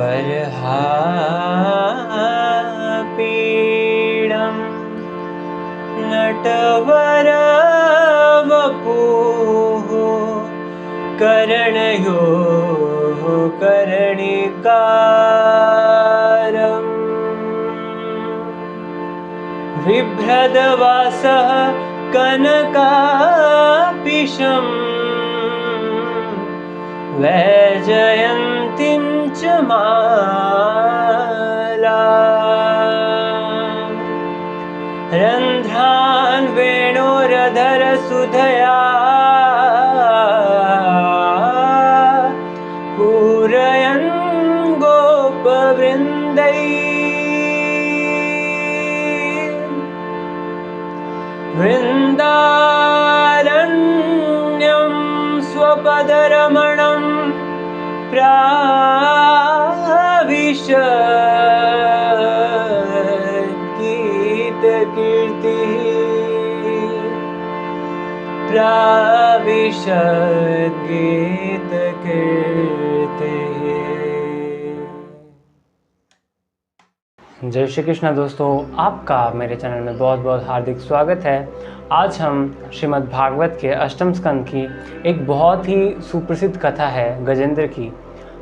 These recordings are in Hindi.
बर्हापीडं नटवरवपुः करणयोः करणिकारम् बिभ्रदवासः कनकापिशम् वैजयन्तीं च माला रन्ध्रान् वेणोरधरसुधया पूरयन् गोपवृन्दैः वृन्दारण्यं स्वपदरमणं प्राविशद् गीतकीर्तिः। जय श्री कृष्ण दोस्तों, आपका मेरे चैनल में बहुत बहुत हार्दिक स्वागत है। आज हम श्रीमद् भागवत के अष्टम स्कंद की एक बहुत ही सुप्रसिद्ध कथा है गजेंद्र की,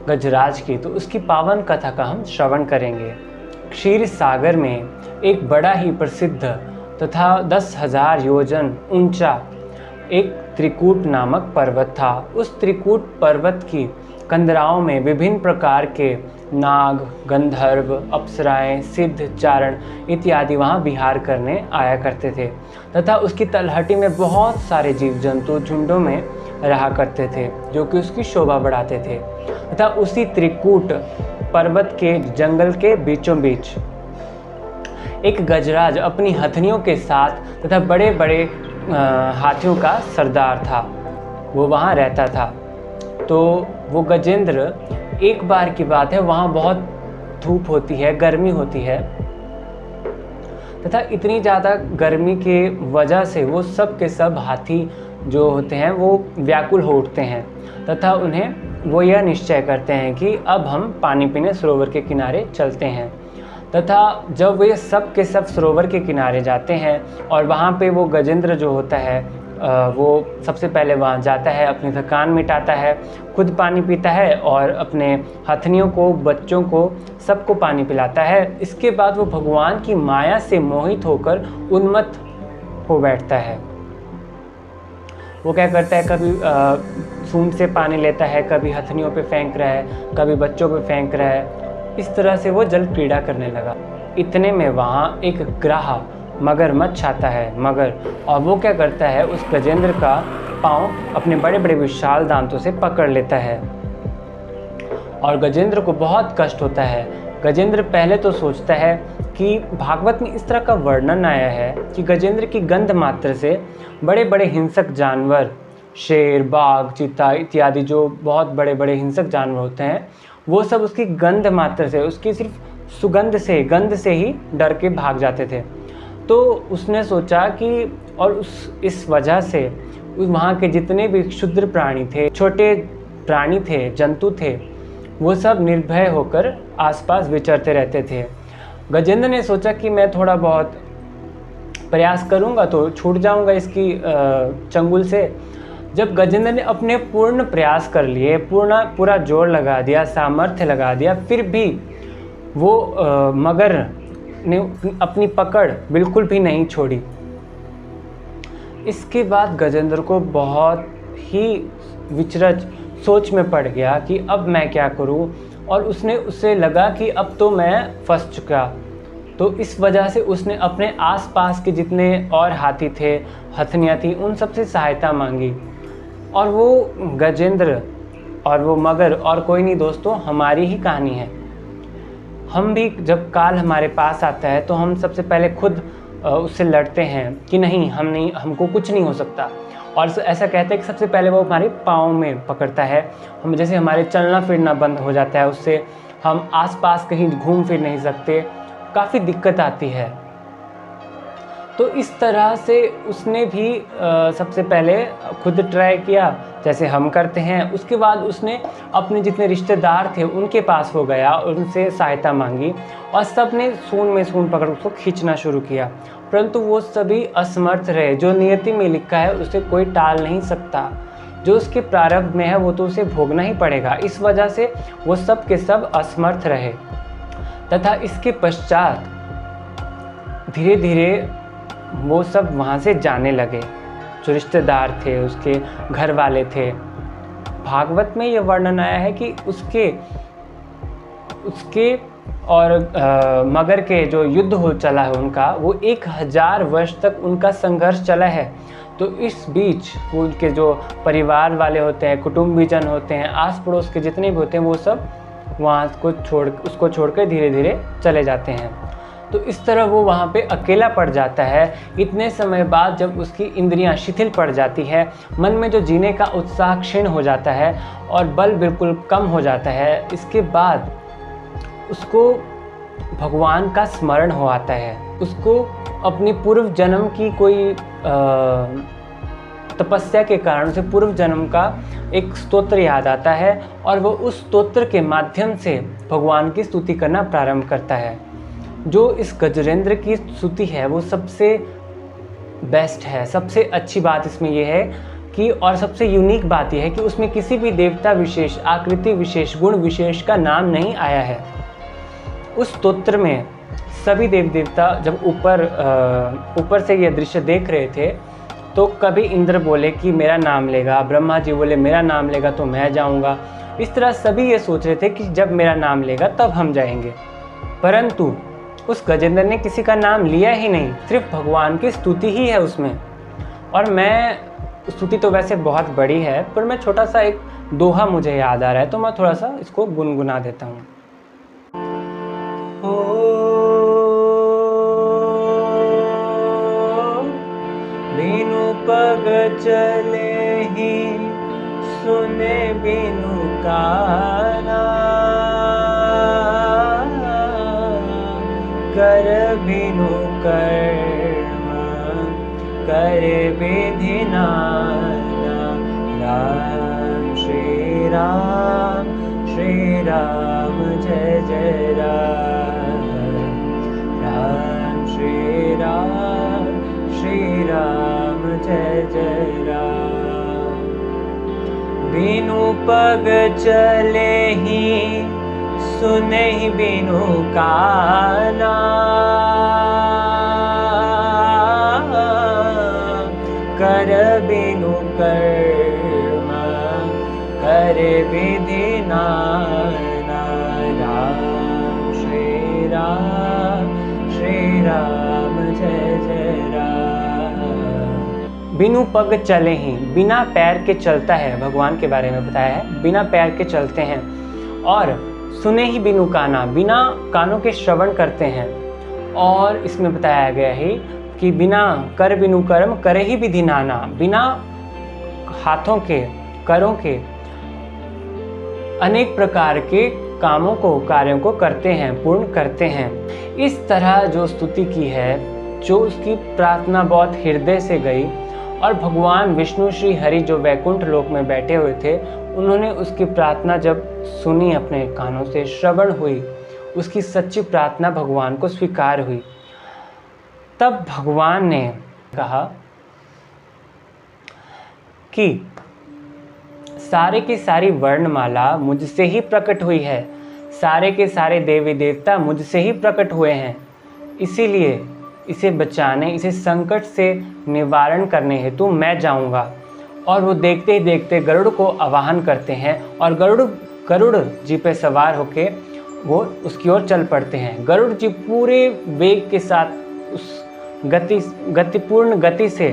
गजराज की, तो उसकी पावन कथा का हम श्रवण करेंगे। क्षीर सागर में एक बड़ा ही प्रसिद्ध तथा 10,000 योजन ऊंचा एक त्रिकूट नामक पर्वत था। उस त्रिकूट पर्वत की कंदराओं में विभिन्न प्रकार के नाग, गंधर्व, अप्सराएं, सिद्ध, चारण इत्यादि वहाँ विहार करने आया करते थे तथा उसकी तलहटी में बहुत सारे जीव जंतु झुंडों में रहा करते थे जो कि उसकी शोभा बढ़ाते थे। तथा उसी त्रिकूट पर्वत के जंगल के बीचों बीच एक गजराज अपनी हथनियों के साथ तथा बड़े बड़े हाथियों का सरदार था, वो वहाँ रहता था। तो वो गजेंद्र, एक बार की बात है, वहाँ बहुत धूप होती है, गर्मी होती है तथा इतनी ज़्यादा गर्मी के वजह से वो सब के सब हाथी जो होते हैं वो व्याकुल हो उठते हैं तथा उन्हें वो यह निश्चय करते हैं कि अब हम पानी पीने सरोवर के किनारे चलते हैं। तथा जब वे सब के सब सरोवर के किनारे जाते हैं और वहाँ पे वो गजेंद्र जो होता है वो सबसे पहले वहाँ जाता है, अपनी थकान मिटाता है, खुद पानी पीता है और अपने हथनियों को, बच्चों को, सबको पानी पिलाता है। इसके बाद वो भगवान की माया से मोहित होकर उन्मत्त हो बैठता है। वो क्या करता है, कभी सूंड से पानी लेता है, कभी हथनियों पे फेंक रहा है, कभी बच्चों पे फेंक रहा है। इस तरह से वो जल क्रीड़ा करने लगा। इतने में वहाँ एक ग्राह मगरमच्छ आता है, मगर, और वो क्या करता है, उस गजेंद्र का पाँव अपने बड़े बड़े विशाल दांतों से पकड़ लेता है और गजेंद्र को बहुत कष्ट होता है। गजेंद्र पहले तो सोचता है कि भागवत में इस तरह का वर्णन आया है कि गजेंद्र की गंध मात्र से बड़े बड़े हिंसक जानवर, शेर, बाघ, चीता इत्यादि जो बहुत बड़े बड़े हिंसक जानवर होते हैं, वो सब उसकी गंध मात्र से, उसकी सिर्फ सुगंध से, गंध से ही डर के भाग जाते थे। तो उसने सोचा कि और इस वजह से वहाँ के जितने भी क्षुद्र प्राणी थे, छोटे प्राणी थे, जंतु थे, वो सब निर्भय होकर आसपास विचरते रहते थे। गजेंद्र ने सोचा कि मैं थोड़ा बहुत प्रयास करूँगा तो छूट जाऊँगा इसकी चंगुल से। जब गजेंद्र ने अपने पूर्ण प्रयास कर लिए, पूरा जोर लगा दिया, सामर्थ्य लगा दिया, फिर भी वो मगर ने अपनी पकड़ बिल्कुल भी नहीं छोड़ी। इसके बाद गजेंद्र को बहुत ही विचरज सोच में पड़ गया कि अब मैं क्या करूं, और उससे लगा कि अब तो मैं फंस चुका। तो इस वजह से उसने अपने आसपास के जितने और हाथी थे, हथनियाँ थी, उन सब से सहायता मांगी। और वो गजेंद्र और वो मगर और कोई नहीं दोस्तों, हमारी ही कहानी है। हम भी जब काल हमारे पास आता है तो हम सबसे पहले खुद उससे लड़ते हैं कि नहीं, हमको कुछ नहीं हो सकता, और ऐसा कहते हैं कि सबसे पहले वो हमारे पाँव में पकड़ता है। हम जैसे हमारे चलना फिरना बंद हो जाता है, उससे हम आसपास कहीं घूम फिर नहीं सकते, काफ़ी दिक्कत आती है। तो इस तरह से उसने भी सबसे पहले खुद ट्राई किया जैसे हम करते हैं। उसके बाद उसने अपने जितने रिश्तेदार थे उनके पास हो गया, उनसे सहायता मांगी और सब ने सूंड में सूंड पकड़ उसको खींचना शुरू किया, परंतु वो सभी असमर्थ रहे। जो नियति में लिखा है उसे कोई टाल नहीं सकता, जो उसके प्रारब्ध में है वो तो उसे भोगना ही पड़ेगा। इस वजह से वो सब के सब असमर्थ रहे तथा इसके पश्चात धीरे धीरे वो सब वहाँ से जाने लगे। जो रिश्तेदार थे, उसके घर वाले थे। भागवत में ये वर्णन आया है कि उसके और मगर के जो युद्ध हो चला है उनका, वो 1000 वर्ष तक उनका संघर्ष चला है। तो इस बीच उनके जो परिवार वाले होते हैं, कुटुंबीजन होते हैं, आस पड़ोस के जितने भी होते हैं, वो सब वहाँ उसको छोड़कर धीरे धीरे चले जाते हैं। तो इस तरह वो वहाँ पे अकेला पड़ जाता है। इतने समय बाद जब उसकी इंद्रियां शिथिल पड़ जाती है, मन में जो जीने का उत्साह क्षीण हो जाता है और बल बिल्कुल कम हो जाता है, इसके बाद उसको भगवान का स्मरण हो आता है। उसको अपनी पूर्व जन्म की कोई तपस्या के कारण उसे पूर्व जन्म का एक स्तोत्र याद आता है और वो उस स्तोत्र के माध्यम से भगवान की स्तुति करना प्रारंभ करता है। जो इस गजेंद्र की स्तुति है वो सबसे बेस्ट है। सबसे अच्छी बात इसमें यह है कि, और सबसे यूनिक बात यह है कि उसमें किसी भी देवता विशेष, आकृति विशेष, गुण विशेष का नाम नहीं आया है। उस स्तोत्र में सभी देव देवता जब ऊपर से यह दृश्य देख रहे थे, तो कभी इंद्र बोले कि मेरा नाम लेगा, ब्रह्मा जी बोले मेरा नाम लेगा तो मैं जाऊंगा। इस तरह सभी ये सोच रहे थे कि जब मेरा नाम लेगा तब हम जाएंगे, परंतु उस गजेंद्र ने किसी का नाम लिया ही नहीं, सिर्फ भगवान की स्तुति ही है उसमें। और मैं, स्तुति तो वैसे बहुत बड़ी है, पर मैं छोटा सा एक दोहा मुझे याद आ रहा है, तो मैं थोड़ा सा इसको गुनगुना देता हूँ। बिनु पग चले ही सुने बिनु काना, कर बिनु कर्म करे विधि नाना। राम श्री राम जय जय राम, राम श्री राम जय जय राम। बिनु पग चले ही सुने ही बिनु काना, कर बिनु कर्म करे विधि नाना। राम श्री राम जय जय राम। बिनु पग चले ही, बिना पैर के चलता है, भगवान के बारे में बताया है, बिना पैर के चलते हैं। और सुने ही बिनु काना, बिना कानों के श्रवण करते हैं। और इसमें बताया गया है कि बिना कर बिनु कर्म करे ही विधि नाना, बिना हाथों के, करों के अनेक प्रकार के कामों को, कार्यों को करते हैं, पूर्ण करते हैं। इस तरह जो स्तुति की है, जो उसकी प्रार्थना बहुत हृदय से गई, और भगवान विष्णु श्री हरि जो वैकुंठ लोक में बैठे हुए थे, उन्होंने उसकी प्रार्थना जब सुनी, अपने कानों से श्रवण हुई, उसकी सच्ची प्रार्थना भगवान को स्वीकार हुई, तब भगवान ने कहा कि सारे की सारी वर्णमाला मुझसे ही प्रकट हुई है, सारे के सारे देवी देवता मुझसे ही प्रकट हुए हैं, इसीलिए इसे बचाने, इसे संकट से निवारण करने हेतु मैं जाऊंगा। और वो देखते ही देखते गरुड़ को आवाहन करते हैं और गरुड़ जी पे सवार होके वो उसकी ओर चल पड़ते हैं। गरुड़ जी पूरे वेग के साथ उस गतिपूर्ण गति से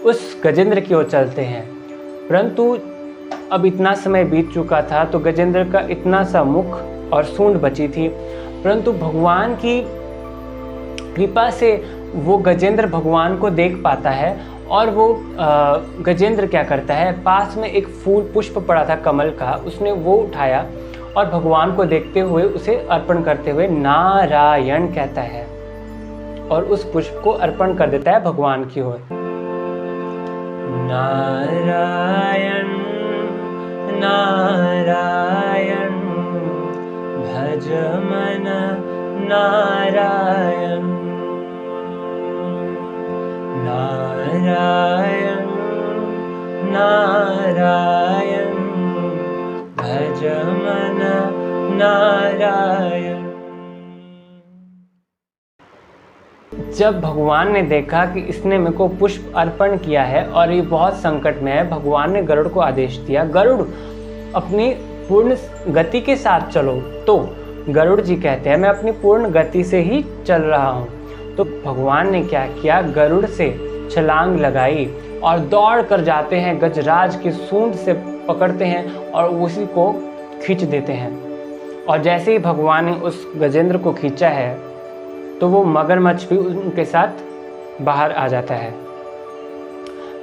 उस गजेंद्र की ओर चलते हैं, परंतु अब इतना समय बीत चुका था तो गजेंद्र का इतना सा मुख और सूंड बची थी, परंतु भगवान की कृपा से वो गजेंद्र भगवान को देख पाता है। और वो गजेंद्र क्या करता है, पास में एक फूल पुष्प पड़ा था कमल का, उसने वो उठाया और भगवान को देखते हुए उसे अर्पण करते हुए नारायण कहता है। और उस पुष्प को अर्पण कर देता है भगवान की ओर। नारायण नारायण भज मन नारायण नारायण नारायण भज मन नारायण। जब भगवान ने देखा कि इसने मेरे को पुष्प अर्पण किया है और ये बहुत संकट में है, भगवान ने गरुड़ को आदेश दिया, गरुड़ अपनी पूर्ण गति के साथ चलो। तो गरुड़ जी कहते हैं मैं अपनी पूर्ण गति से ही चल रहा हूँ। तो भगवान ने क्या किया, गरुड़ से छलांग लगाई और दौड़ कर जाते हैं, गजराज की सूंड से पकड़ते हैं और उसी को खींच देते हैं। और जैसे ही भगवान ने उस गजेंद्र को खींचा है तो वो मगरमच्छ भी उनके साथ बाहर आ जाता है।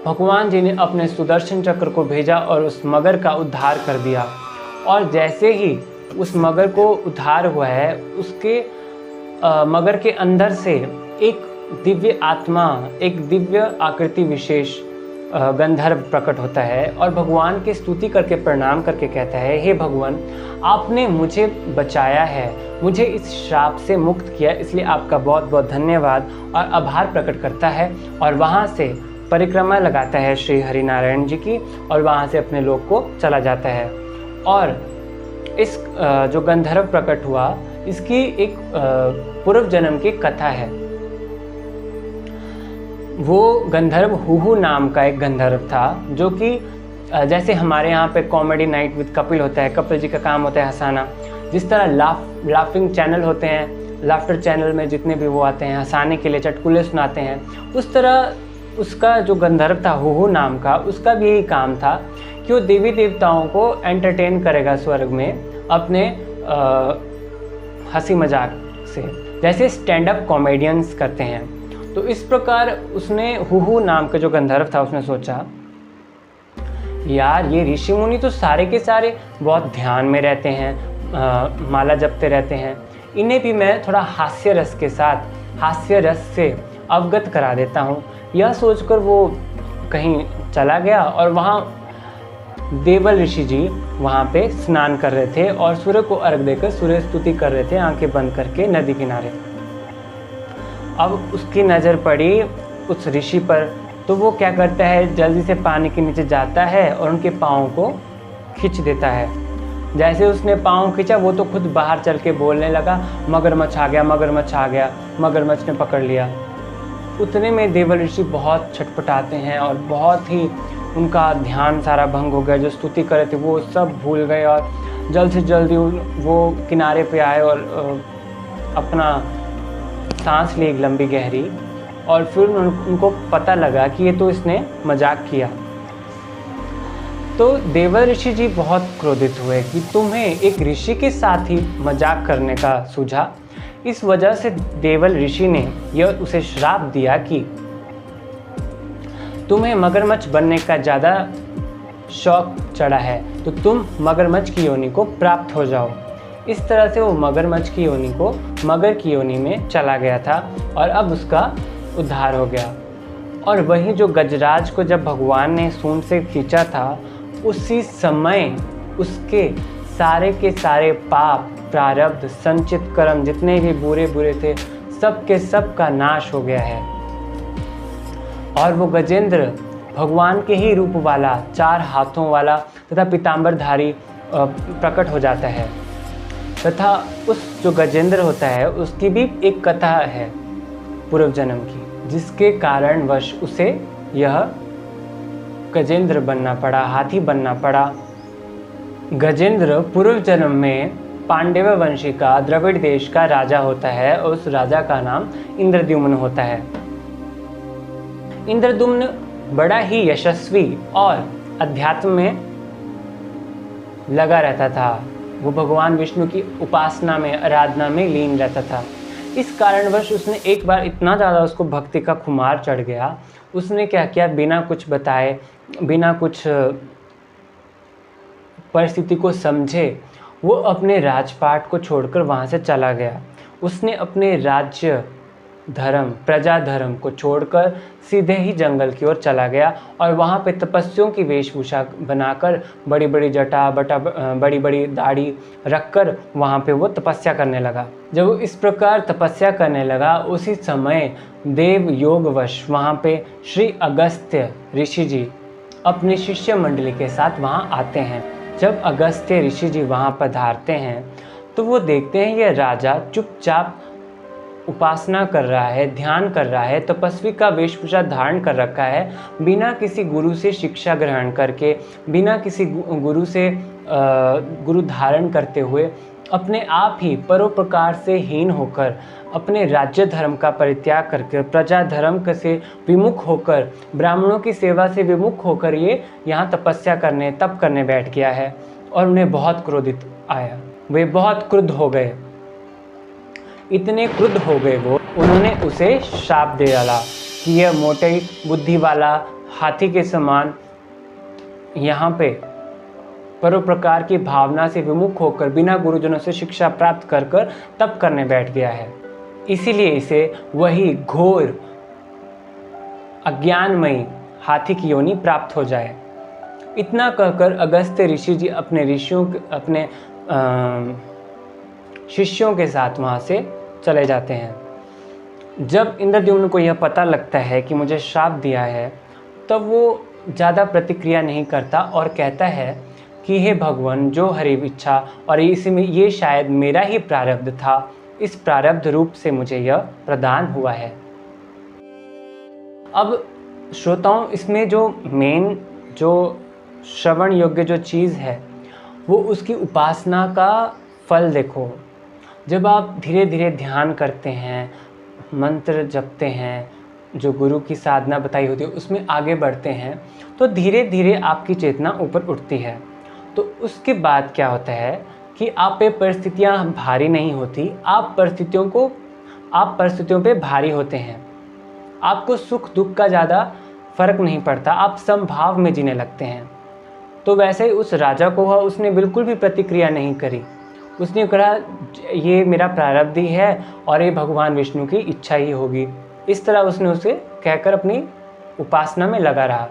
भगवान जी ने अपने सुदर्शन चक्र को भेजा और उस मगर का उद्धार कर दिया। और जैसे ही उस मगर को उद्धार हुआ है, उसके मगर के अंदर से एक दिव्य आत्मा, एक दिव्य आकृति विशेष गंधर्व प्रकट होता है और भगवान की स्तुति करके प्रणाम करके कहता है, हे भगवान, आपने मुझे बचाया है, मुझे इस श्राप से मुक्त किया, इसलिए आपका बहुत बहुत धन्यवाद और आभार प्रकट करता है। और वहाँ से परिक्रमा लगाता है श्री हरिनारायण जी की और वहाँ से अपने लोक को चला जाता है। और इस जो गंधर्व प्रकट हुआ, इसकी एक पूर्व जन्म की कथा है। वो गंधर्व हुहू नाम का एक गंधर्व था, जो कि जैसे हमारे यहाँ पे कॉमेडी नाइट विद कपिल होता है, कपिल जी का काम होता है हंसाना, जिस तरह लाफिंग चैनल होते हैं, लाफ्टर चैनल में जितने भी वो आते हैं हंसाने के लिए, चटकुले सुनाते हैं, उस तरह उसका जो गंधर्व था हुहू नाम का, उसका भी यही काम था कि वो देवी देवताओं को एंटरटेन करेगा स्वर्ग में अपने हंसी मजाक से, जैसे स्टैंड अप कॉमेडियंस करते हैं। तो इस प्रकार उसने हुहू नाम का जो गंधर्व था, उसने सोचा यार ये ऋषि मुनि तो सारे के सारे बहुत ध्यान में रहते हैं, माला जपते रहते हैं, इन्हें भी मैं थोड़ा हास्य रस के साथ, हास्य रस से अवगत करा देता हूँ। यह सोचकर वो कहीं चला गया और वहाँ देवल ऋषि जी वहाँ पे स्नान कर रहे थे और सूर्य को अर्घ देकर सूर्य स्तुति कर रहे थे आंखें बंद करके नदी किनारे। अब उसकी नज़र पड़ी उस ऋषि पर, तो वो क्या करता है, जल्दी से पानी के नीचे जाता है और उनके पाँव को खींच देता है। जैसे उसने पाँव खींचा, वो तो खुद बाहर चल के बोलने लगा, मगरमच्छ आ गया, मगरमच्छ आ गया, मगरमच्छ ने पकड़ लिया। उतने में देवल ऋषि बहुत छटपटाते हैं और बहुत ही उनका ध्यान सारा भंग हो गया। जो स्तुति कर रहे थे वो सब भूल गए और जल्द से जल्दी वो किनारे पे आए और अपना सांस ली एक लंबी गहरी, और फिर उनको पता लगा कि ये तो इसने मजाक किया। तो देवल ऋषि जी बहुत क्रोधित हुए कि तुम्हें एक ऋषि के साथ ही मजाक करने का सूझा। इस वजह से देवल ऋषि ने यह उसे श्राप दिया कि तुम्हें मगरमच्छ बनने का ज़्यादा शौक चढ़ा है, तो तुम मगरमच्छ की योनि को प्राप्त हो जाओ। इस तरह से वो मगरमच्छ की योनि को मगर की योनि में चला गया था और अब उसका उद्धार हो गया। और वहीं जो गजराज को जब भगवान ने सूंड से खींचा था, उसी समय उसके सारे के सारे पाप, प्रारब्ध, संचित कर्म जितने भी बुरे बुरे थे, सब के सब का नाश हो गया है। और वो गजेंद्र भगवान के ही रूप वाला, 4 हाथों वाला तथा पीताम्बरधारी प्रकट हो जाता है। तथा उस जो गजेंद्र होता है उसकी भी एक कथा है पूर्व जन्म की, जिसके कारणवश उसे यह गजेंद्र बनना पड़ा, हाथी बनना पड़ा। गजेंद्र पूर्व जन्म में पांडव वंशी का द्रविड़ देश का राजा होता है और उस राजा का नाम इंद्रद्युम्न होता है। इंद्रद्युम्न बड़ा ही यशस्वी और अध्यात्म में लगा रहता था। वो भगवान विष्णु की उपासना में, आराधना में लीन रहता था। इस कारणवश उसने एक बार इतना ज़्यादा उसको भक्ति का खुमार चढ़ गया, उसने क्या किया, बिना कुछ बताए, बिना कुछ परिस्थिति को समझे, वो अपने राजपाट को छोड़कर वहाँ से चला गया। उसने अपने राज्य धर्म, प्रजा धर्म को छोड़कर सीधे ही जंगल की ओर चला गया और वहाँ पे तपस्वियों की वेशभूषा बनाकर बड़ी बड़ी जटा बड़ी बड़ी दाढ़ी रखकर वहाँ पे वो तपस्या करने लगा। जब वो इस प्रकार तपस्या करने लगा, उसी समय देव योगवश वहाँ पे श्री अगस्त्य ऋषि जी अपने शिष्य मंडली के साथ वहाँ आते हैं। जब अगस्त्य ऋषि जी वहाँ पधारते हैं तो वो देखते हैं ये राजा चुपचाप उपासना कर रहा है, ध्यान कर रहा है, तपस्वी का वेशभूषा धारण कर रखा है, बिना किसी गुरु से शिक्षा ग्रहण करके, बिना किसी गुरु से गुरु धारण करते हुए अपने आप ही परोपकार से हीन होकर, अपने राज्य धर्म का परित्याग करके, प्रजा धर्म से विमुख होकर, ब्राह्मणों की सेवा से विमुख होकर ये यहाँ तपस्या करने, तप करने बैठ गया है। और उन्हें बहुत क्रोधित आया, वे बहुत क्रुद्ध हो गए। इतने क्रुद्ध हो गए वो, उन्होंने उसे शाप दे डाला कि यह मोटे बुद्धि वाला हाथी के समान यहाँ पे परोपकार की भावना से विमुख होकर बिना गुरुजनों से शिक्षा प्राप्त कर तप करने बैठ गया है। इसीलिए इसे वही घोर अज्ञानमयी हाथी की योनि प्राप्त हो जाए। इतना कहकर अगस्त्य ऋषि जी अपने शिष्यों के साथ वहाँ से चले जाते हैं। जब इंद्रद्युम्न को यह पता लगता है कि मुझे श्राप दिया है, तब वो ज़्यादा प्रतिक्रिया नहीं करता और कहता है कि हे भगवान, जो हरि इच्छा और इसमें ये शायद मेरा ही प्रारब्ध था, इस प्रारब्ध रूप से मुझे यह प्रदान हुआ है। अब श्रोताओं, इसमें जो मेन जो श्रवण योग्य जो चीज़ है वो उसकी उपासना का फल देखो। जब आप धीरे धीरे ध्यान करते हैं, मंत्र जपते हैं, जो गुरु की साधना बताई होती है उसमें आगे बढ़ते हैं, तो धीरे धीरे आपकी चेतना ऊपर उठती है। तो उसके बाद क्या होता है कि आप पे परिस्थितियाँ भारी नहीं होती, आप परिस्थितियों पे भारी होते हैं। आपको सुख दुख का ज़्यादा फर्क नहीं पड़ता, आप समभाव में जीने लगते हैं। तो वैसे ही उस राजा को हुआ, उसने बिल्कुल भी प्रतिक्रिया नहीं करी। उसने कहा ये मेरा प्रारब्ध ही है और ये भगवान विष्णु की इच्छा ही होगी। इस तरह उसने उसे कहकर अपनी उपासना में लगा रहा।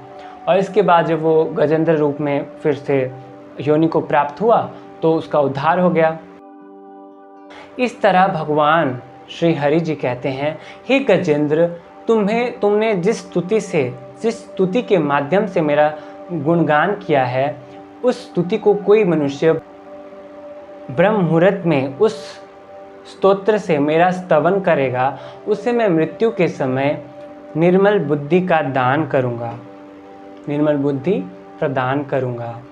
और इसके बाद जब वो गजेंद्र रूप में फिर से योनि को प्राप्त हुआ तो उसका उद्धार हो गया। इस तरह भगवान श्री हरि जी कहते हैं, हे गजेंद्र, तुमने जिस स्तुति के माध्यम से मेरा गुणगान किया है, उस स्तुति को कोई मनुष्य ब्रह्म मुहूर्त में उस स्तोत्र से मेरा स्तवन करेगा, उसे मैं मृत्यु के समय निर्मल बुद्धि का दान करूँगा, निर्मल बुद्धि प्रदान करूँगा।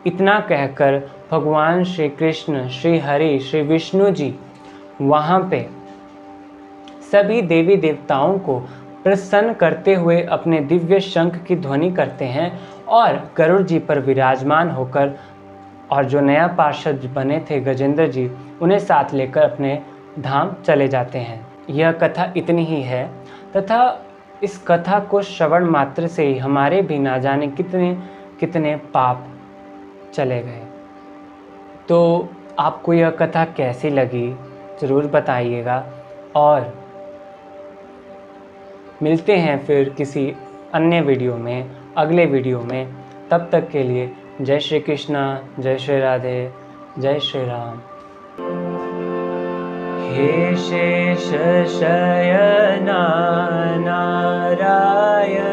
इतना कहकर भगवान श्री कृष्ण, श्री हरि, श्री विष्णु जी वहाँ पे सभी देवी देवताओं को प्रसन्न करते हुए अपने दिव्य शंख की ध्वनि करते हैं और गरुड़ जी पर विराजमान होकर, और जो नया पार्षद बने थे गजेंद्र जी, उन्हें साथ लेकर अपने धाम चले जाते हैं। यह कथा इतनी ही है, तथा इस कथा को श्रवण मात्र से ही हमारे भी ना जाने कितने कितने पाप चले गए। तो आपको यह कथा कैसी लगी ज़रूर बताइएगा, और मिलते हैं फिर किसी अन्य वीडियो में, अगले वीडियो में। तब तक के लिए जय श्री कृष्णा, जय श्री राधे, जय श्री राम। हे शेष शयना नारायण